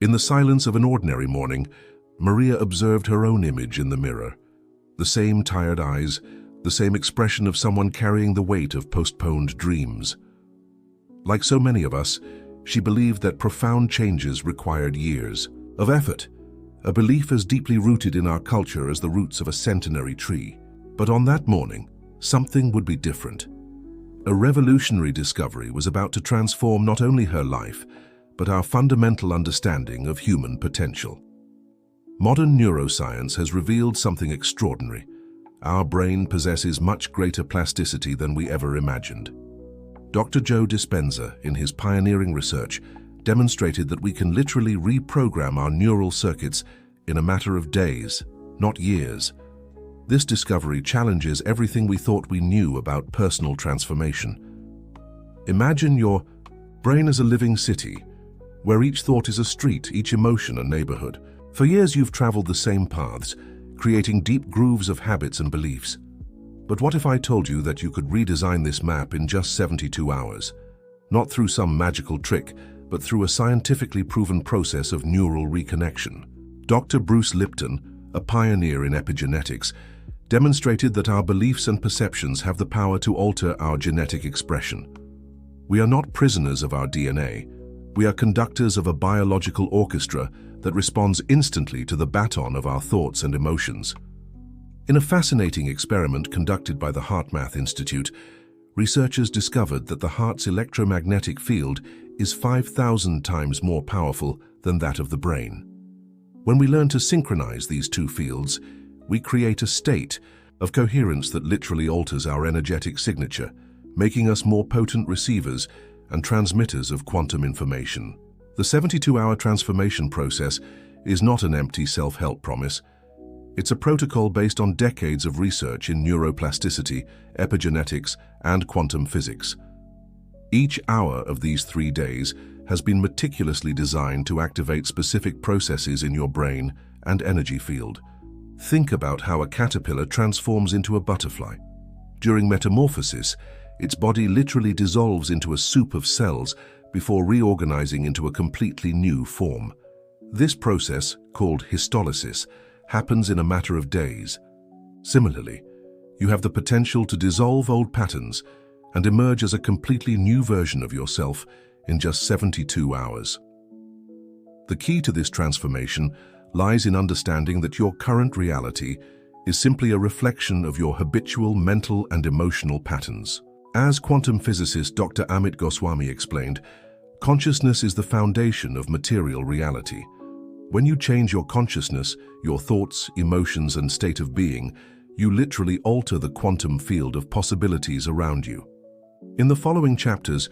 In the silence of an ordinary morning, Maria observed her own image in the mirror. The same tired eyes, the same expression of someone carrying the weight of postponed dreams. Like so many of us, she believed that profound changes required years of effort, a belief as deeply rooted in our culture as the roots of a centenary tree. But on that morning, something would be different. A revolutionary discovery was about to transform not only her life, but our fundamental understanding of human potential. Modern neuroscience has revealed something extraordinary. Our brain possesses much greater plasticity than we ever imagined. Dr. Joe Dispenza, in his pioneering research, demonstrated that we can literally reprogram our neural circuits in a matter of days, not years. This discovery challenges everything we thought we knew about personal transformation. Imagine your brain as a living city, where each thought is a street, each emotion a neighborhood. For years you've traveled the same paths, creating deep grooves of habits and beliefs. But what if I told you that you could redesign this map in just 72 hours? Not through some magical trick, but through a scientifically proven process of neural reconnection. Dr. Bruce Lipton, a pioneer in epigenetics, demonstrated that our beliefs and perceptions have the power to alter our genetic expression. We are not prisoners of our DNA. We are conductors of a biological orchestra that responds instantly to the baton of our thoughts and emotions. In a fascinating experiment conducted by the HeartMath Institute, researchers discovered that the heart's electromagnetic field is 5,000 times more powerful than that of the brain. When we learn to synchronize these two fields, we create a state of coherence that literally alters our energetic signature, making us more potent receivers and transmitters of quantum information. The 72-hour transformation process is not an empty self-help promise. It's a protocol based on decades of research in neuroplasticity, epigenetics, and quantum physics. Each hour of these 3 days has been meticulously designed to activate specific processes in your brain and energy field. Think about how a caterpillar transforms into a butterfly. During metamorphosis, its body literally dissolves into a soup of cells before reorganizing into a completely new form. This process, called histolysis, happens in a matter of days. Similarly, you have the potential to dissolve old patterns and emerge as a completely new version of yourself in just 72 hours. The key to this transformation lies in understanding that your current reality is simply a reflection of your habitual mental and emotional patterns. As quantum physicist Dr. Amit Goswami explained, consciousness is the foundation of material reality. When you change your consciousness, your thoughts, emotions, and state of being, you literally alter the quantum field of possibilities around you. In the following chapters,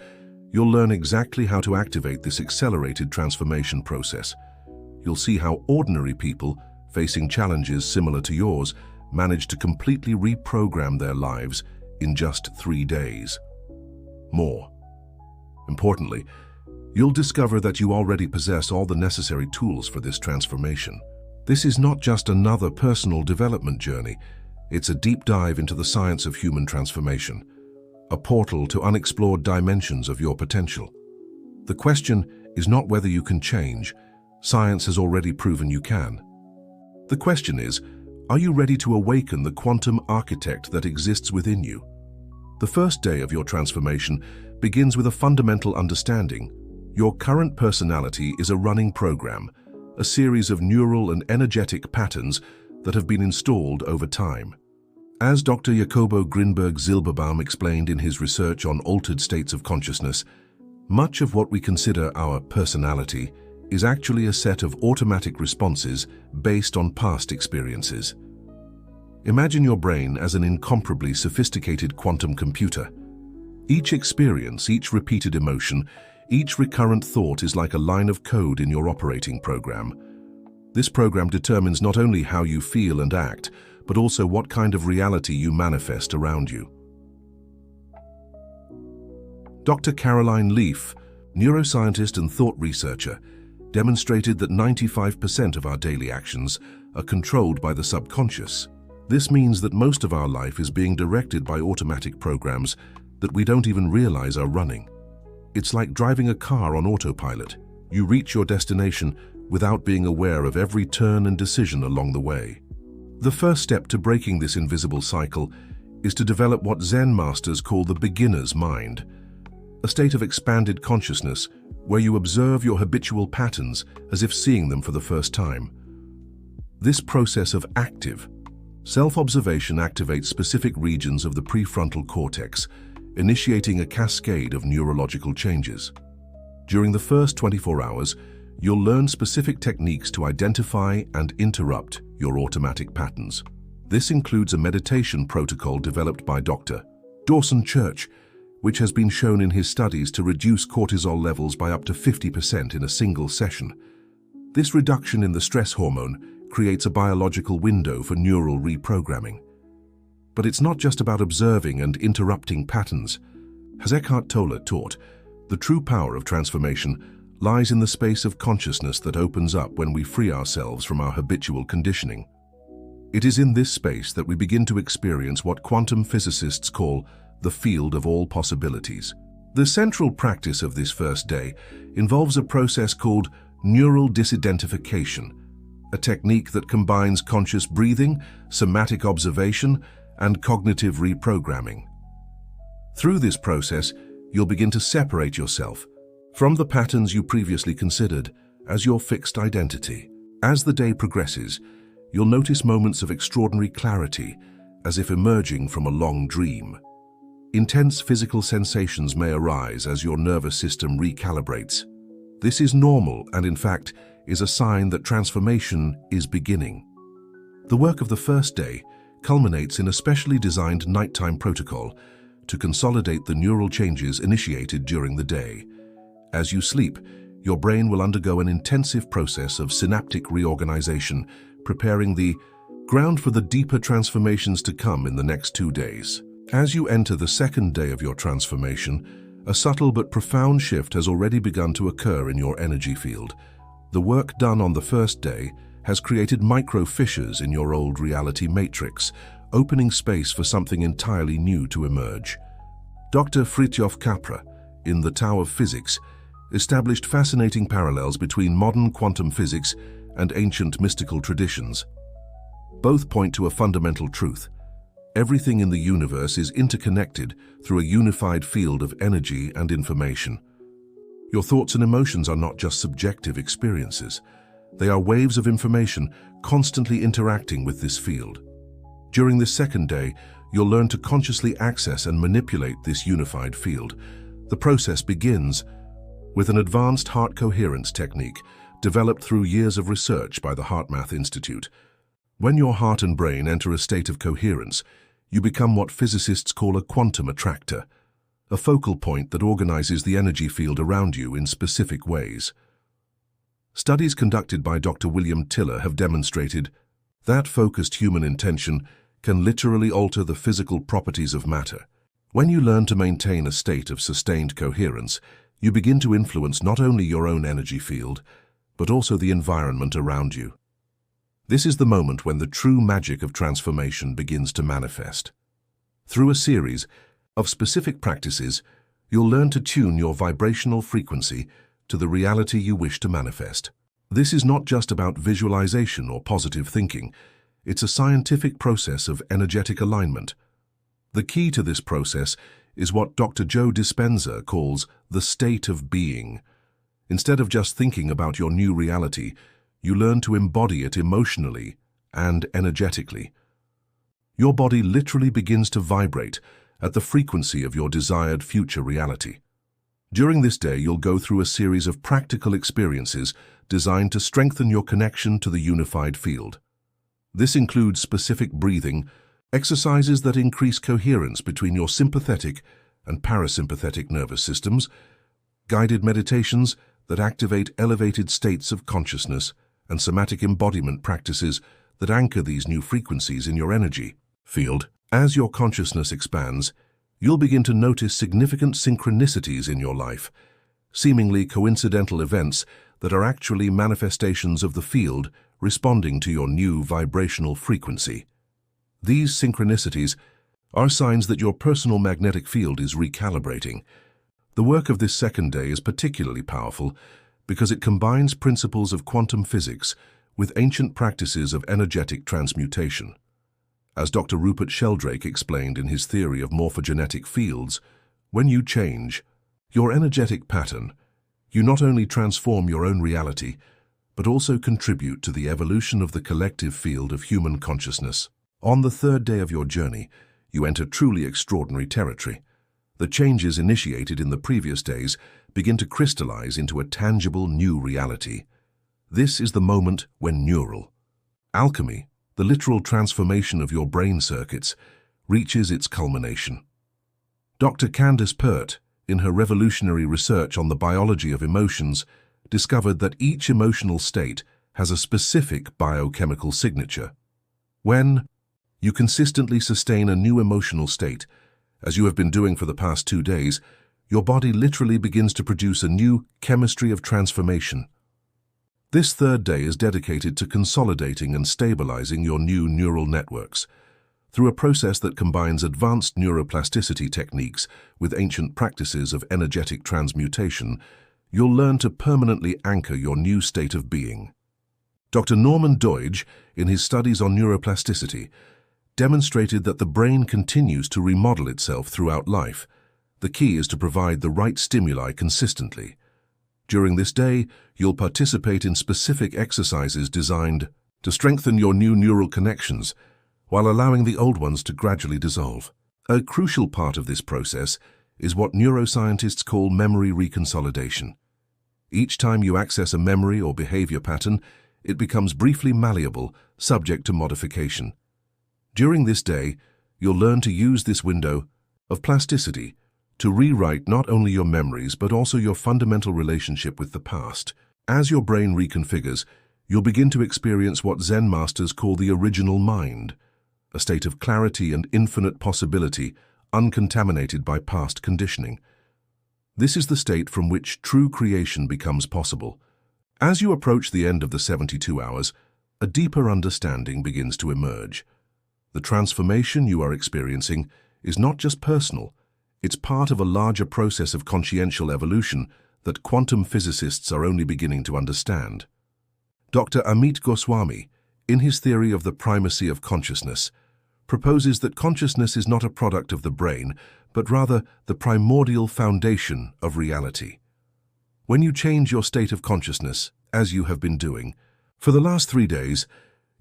you'll learn exactly how to activate this accelerated transformation process. You'll see how ordinary people, facing challenges similar to yours, manage to completely reprogram their lives in just 3 days. More importantly, you'll discover that you already possess all the necessary tools for this transformation. This is not just another personal development journey, it's a deep dive into the science of human transformation, a portal to unexplored dimensions of your potential. The question is not whether you can change. Science has already proven you can. The question is, are you ready to awaken the quantum architect that exists within you? The first day of your transformation begins with a fundamental understanding. Your current personality is a running program, a series of neural and energetic patterns that have been installed over time. As Dr. Jacobo Grinberg-Zilberbaum explained in his research on altered states of consciousness, much of what we consider our personality is actually a set of automatic responses based on past experiences. Imagine your brain as an incomparably sophisticated quantum computer. Each experience, each repeated emotion, each recurrent thought is like a line of code in your operating program. This program determines not only how you feel and act, but also what kind of reality you manifest around you. Dr. Caroline Leaf, neuroscientist and thought researcher, demonstrated that 95% of our daily actions are controlled by the subconscious. This means that most of our life is being directed by automatic programs that we don't even realize are running. It's like driving a car on autopilot. You reach your destination without being aware of every turn and decision along the way. The first step to breaking this invisible cycle is to develop what Zen masters call the beginner's mind, a state of expanded consciousness where you observe your habitual patterns as if seeing them for the first time. This process of active self-observation activates specific regions of the prefrontal cortex, initiating a cascade of neurological changes. During the first 24 hours, you'll learn specific techniques to identify and interrupt your automatic patterns. This includes a meditation protocol developed by Dr. Dawson Church, which has been shown in his studies to reduce cortisol levels by up to 50% in a single session. This reduction in the stress hormone creates a biological window for neural reprogramming. But it's not just about observing and interrupting patterns. As Eckhart Tolle taught, the true power of transformation lies in the space of consciousness that opens up when we free ourselves from our habitual conditioning. It is in this space that we begin to experience what quantum physicists call the field of all possibilities. The central practice of this first day involves a process called neural disidentification, a technique that combines conscious breathing, somatic observation, and cognitive reprogramming. Through this process, you'll begin to separate yourself from the patterns you previously considered as your fixed identity. As the day progresses, you'll notice moments of extraordinary clarity, as if emerging from a long dream. Intense physical sensations may arise as your nervous system recalibrates. This is normal and, in fact, is a sign that transformation is beginning. The work of the first day culminates in a specially designed nighttime protocol to consolidate the neural changes initiated during the day. As you sleep, your brain will undergo an intensive process of synaptic reorganization, preparing the ground for the deeper transformations to come in the next 2 days. As you enter the second day of your transformation, a subtle but profound shift has already begun to occur in your energy field. The work done on the first day has created micro-fissures in your old reality matrix, opening space for something entirely new to emerge. Dr. Fritjof Capra, in The Tao of Physics, established fascinating parallels between modern quantum physics and ancient mystical traditions. Both point to a fundamental truth. Everything in the universe is interconnected through a unified field of energy and information. Your thoughts and emotions are not just subjective experiences. They are waves of information constantly interacting with this field. During this second day, you'll learn to consciously access and manipulate this unified field. The process begins with an advanced heart coherence technique developed through years of research by the HeartMath Institute. When your heart and brain enter a state of coherence, you become what physicists call a quantum attractor, a focal point that organizes the energy field around you in specific ways. Studies conducted by Dr. William Tiller have demonstrated that focused human intention can literally alter the physical properties of matter. When you learn to maintain a state of sustained coherence, you begin to influence not only your own energy field, but also the environment around you. This is the moment when the true magic of transformation begins to manifest. Through a series of specific practices, you'll learn to tune your vibrational frequency to the reality you wish to manifest. This is not just about visualization or positive thinking. It's a scientific process of energetic alignment. The key to this process is what Dr. Joe Dispenza calls the state of being. Instead of just thinking about your new reality, you learn to embody it emotionally and energetically. Your body literally begins to vibrate at the frequency of your desired future reality. During this day, you'll go through a series of practical experiences designed to strengthen your connection to the unified field. This includes specific breathing, exercises that increase coherence between your sympathetic and parasympathetic nervous systems, guided meditations that activate elevated states of consciousness, and somatic embodiment practices that anchor these new frequencies in your energy field. As your consciousness expands, you'll begin to notice significant synchronicities in your life, seemingly coincidental events that are actually manifestations of the field responding to your new vibrational frequency. These synchronicities are signs that your personal magnetic field is recalibrating. The work of this second day is particularly powerful because it combines principles of quantum physics with ancient practices of energetic transmutation. As Dr. Rupert Sheldrake explained in his theory of morphogenetic fields, when you change your energetic pattern, you not only transform your own reality, but also contribute to the evolution of the collective field of human consciousness. On the third day of your journey, you enter truly extraordinary territory. The changes initiated in the previous days begin to crystallize into a tangible new reality. This is the moment when neural alchemy, the literal transformation of your brain circuits, reaches its culmination. Dr. Candace Pert, in her revolutionary research on the biology of emotions, discovered that each emotional state has a specific biochemical signature. When you consistently sustain a new emotional state, as you have been doing for the past 2 days, your body literally begins to produce a new chemistry of transformation. This third day is dedicated to consolidating and stabilizing your new neural networks. Through a process that combines advanced neuroplasticity techniques with ancient practices of energetic transmutation, you'll learn to permanently anchor your new state of being. Dr. Norman Doidge, in his studies on neuroplasticity, demonstrated that the brain continues to remodel itself throughout life. The key is to provide the right stimuli consistently. During this day, you'll participate in specific exercises designed to strengthen your new neural connections while allowing the old ones to gradually dissolve. A crucial part of this process is what neuroscientists call memory reconsolidation. Each time you access a memory or behavior pattern, it becomes briefly malleable, subject to modification. During this day, you'll learn to use this window of plasticity to rewrite not only your memories but also your fundamental relationship with the past. As your brain reconfigures, you'll begin to experience what Zen masters call the original mind, a state of clarity and infinite possibility uncontaminated by past conditioning. This is the state from which true creation becomes possible. As you approach the end of the 72 hours, a deeper understanding begins to emerge. The transformation you are experiencing is not just personal, it's part of a larger process of consciential evolution that quantum physicists are only beginning to understand. Dr. Amit Goswami, in his theory of the primacy of consciousness, proposes that consciousness is not a product of the brain, but rather the primordial foundation of reality. When you change your state of consciousness, as you have been doing, for the last 3 days,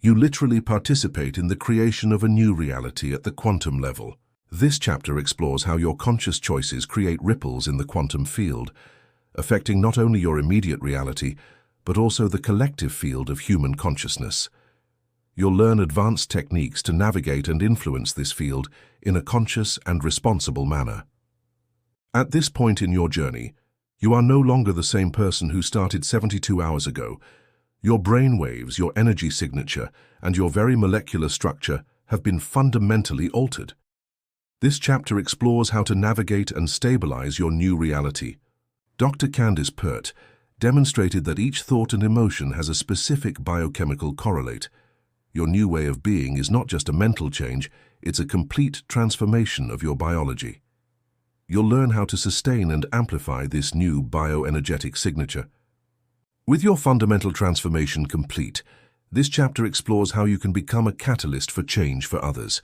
you literally participate in the creation of a new reality at the quantum level. This chapter explores how your conscious choices create ripples in the quantum field, affecting not only your immediate reality, but also the collective field of human consciousness. You'll learn advanced techniques to navigate and influence this field in a conscious and responsible manner. At this point in your journey, you are no longer the same person who started 72 hours ago. Your brain waves, your energy signature, and your very molecular structure have been fundamentally altered. This chapter explores how to navigate and stabilize your new reality. Dr. Candace Pert demonstrated that each thought and emotion has a specific biochemical correlate. Your new way of being is not just a mental change, it's a complete transformation of your biology. You'll learn how to sustain and amplify this new bioenergetic signature. With your fundamental transformation complete, this chapter explores how you can become a catalyst for change for others.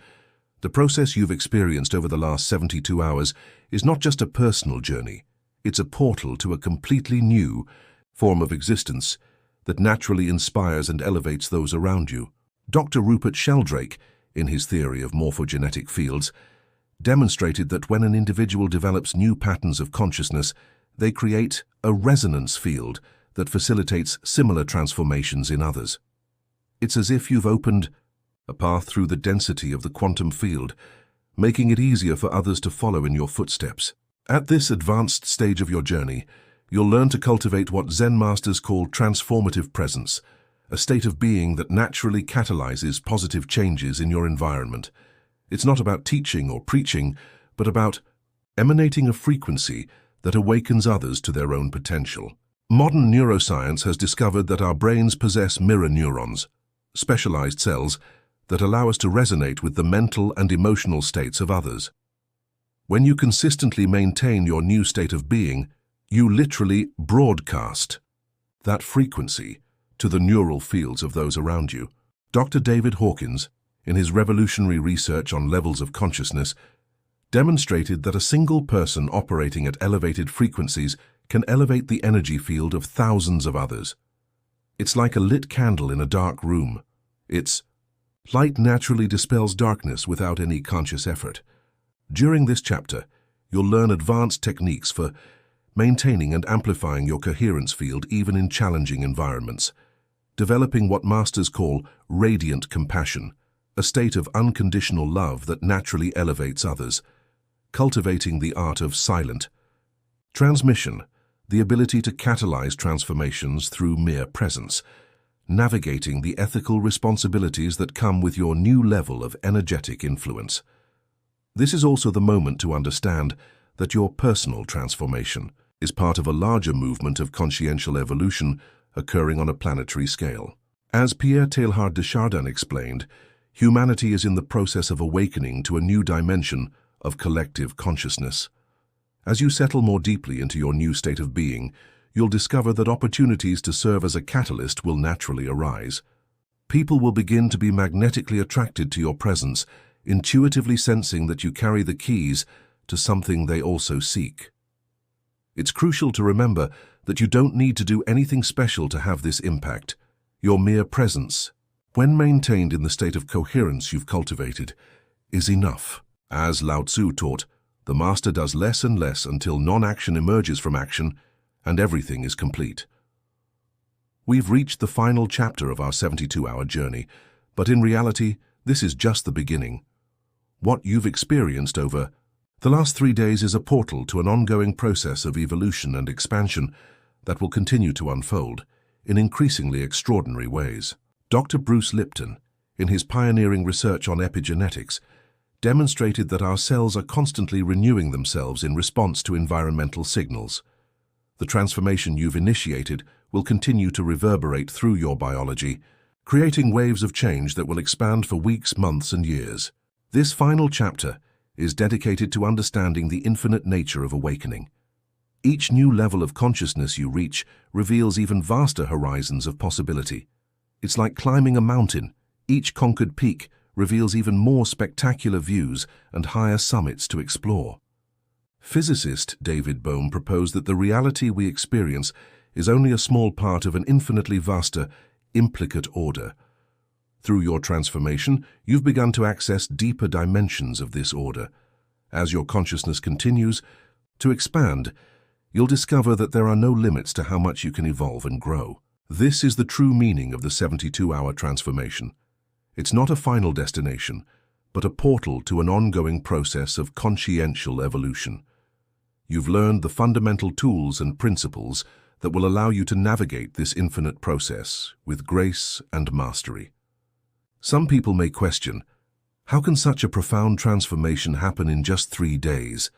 The process you've experienced over the last 72 hours is not just a personal journey, it's a portal to a completely new form of existence that naturally inspires and elevates those around you. Dr. Rupert Sheldrake, in his theory of morphogenetic fields, demonstrated that when an individual develops new patterns of consciousness, they create a resonance field that facilitates similar transformations in others. It's as if you've opened a path through the density of the quantum field, making it easier for others to follow in your footsteps. At this advanced stage of your journey, you'll learn to cultivate what Zen masters call transformative presence, a state of being that naturally catalyzes positive changes in your environment. It's not about teaching or preaching, but about emanating a frequency that awakens others to their own potential. Modern neuroscience has discovered that our brains possess mirror neurons, specialized cells that allow us to resonate with the mental and emotional states of others. When you consistently maintain your new state of being, you literally broadcast that frequency, to the neural fields of those around you. Dr. David Hawkins, in his revolutionary research on levels of consciousness, demonstrated that a single person operating at elevated frequencies can elevate the energy field of thousands of others. It's like a lit candle in a dark room. Its light naturally dispels darkness without any conscious effort. During this chapter, you'll learn advanced techniques for maintaining and amplifying your coherence field even in challenging environments, developing what masters call radiant compassion, a state of unconditional love that naturally elevates others, cultivating the art of silent transmission, the ability to catalyze transformations through mere presence, navigating the ethical responsibilities that come with your new level of energetic influence. This is also the moment to understand that your personal transformation is part of a larger movement of consciential evolution occurring on a planetary scale. As Pierre Teilhard de Chardin explained, humanity is in the process of awakening to a new dimension of collective consciousness. As you settle more deeply into your new state of being, you'll discover that opportunities to serve as a catalyst will naturally arise. People will begin to be magnetically attracted to your presence, intuitively sensing that you carry the keys to something they also seek. It's crucial to remember that you don't need to do anything special to have this impact. Your mere presence, when maintained in the state of coherence you've cultivated, is enough. As Lao Tzu taught, the master does less and less until non-action emerges from action and everything is complete. We've reached the final chapter of our 72-hour journey, but in reality, this is just the beginning. What you've experienced over the last 3 days is a portal to an ongoing process of evolution and expansion that will continue to unfold in increasingly extraordinary ways. Dr. Bruce Lipton, in his pioneering research on epigenetics, demonstrated that our cells are constantly renewing themselves in response to environmental signals. The transformation you've initiated will continue to reverberate through your biology, creating waves of change that will expand for weeks, months, and years. This final chapter is dedicated to understanding the infinite nature of awakening. Each new level of consciousness you reach reveals even vaster horizons of possibility. It's like climbing a mountain. Each conquered peak reveals even more spectacular views and higher summits to explore. Physicist David Bohm proposed that the reality we experience is only a small part of an infinitely vaster, implicate order. Through your transformation, you've begun to access deeper dimensions of this order. As your consciousness continues to expand, you'll discover that there are no limits to how much you can evolve and grow. This is the true meaning of the 72-hour transformation. It's not a final destination, but a portal to an ongoing process of consciential evolution. You've learned the fundamental tools and principles that will allow you to navigate this infinite process with grace and mastery. Some people may question, how can such a profound transformation happen in just 3 days?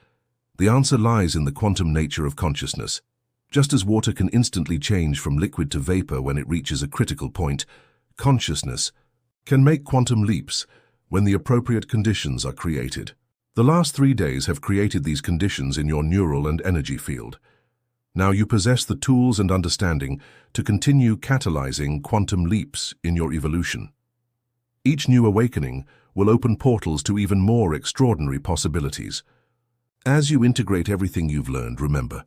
The answer lies in the quantum nature of consciousness. Just as water can instantly change from liquid to vapor when it reaches a critical point, consciousness can make quantum leaps when the appropriate conditions are created. The last 3 days have created these conditions in your neural and energy field. Now you possess the tools and understanding to continue catalyzing quantum leaps in your evolution. Each new awakening will open portals to even more extraordinary possibilities. As you integrate everything you've learned, remember,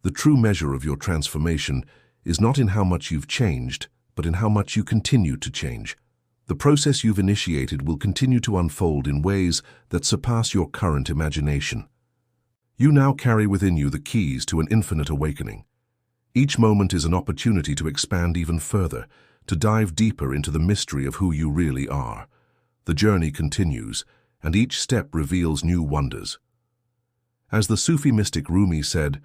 the true measure of your transformation is not in how much you've changed, but in how much you continue to change. The process you've initiated will continue to unfold in ways that surpass your current imagination. You now carry within you the keys to an infinite awakening. Each moment is an opportunity to expand even further, to dive deeper into the mystery of who you really are. The journey continues, and each step reveals new wonders. As the Sufi mystic Rumi said,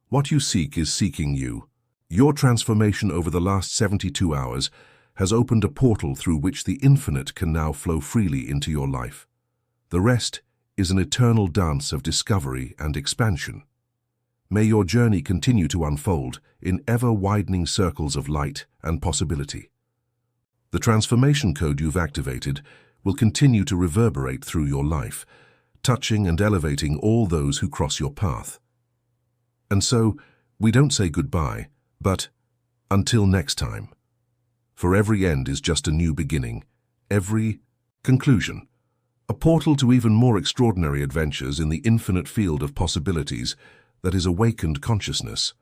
"What you seek is seeking you." Your transformation over the last 72 hours has opened a portal through which the infinite can now flow freely into your life. The rest is an eternal dance of discovery and expansion. May your journey continue to unfold in ever-widening circles of light and possibility. The transformation code you've activated will continue to reverberate through your life, touching and elevating all those who cross your path. And so, we don't say goodbye, but Until next time. For every end is just a new beginning. Every conclusion. A portal to even more extraordinary adventures in the infinite field of possibilities that is awakened consciousness.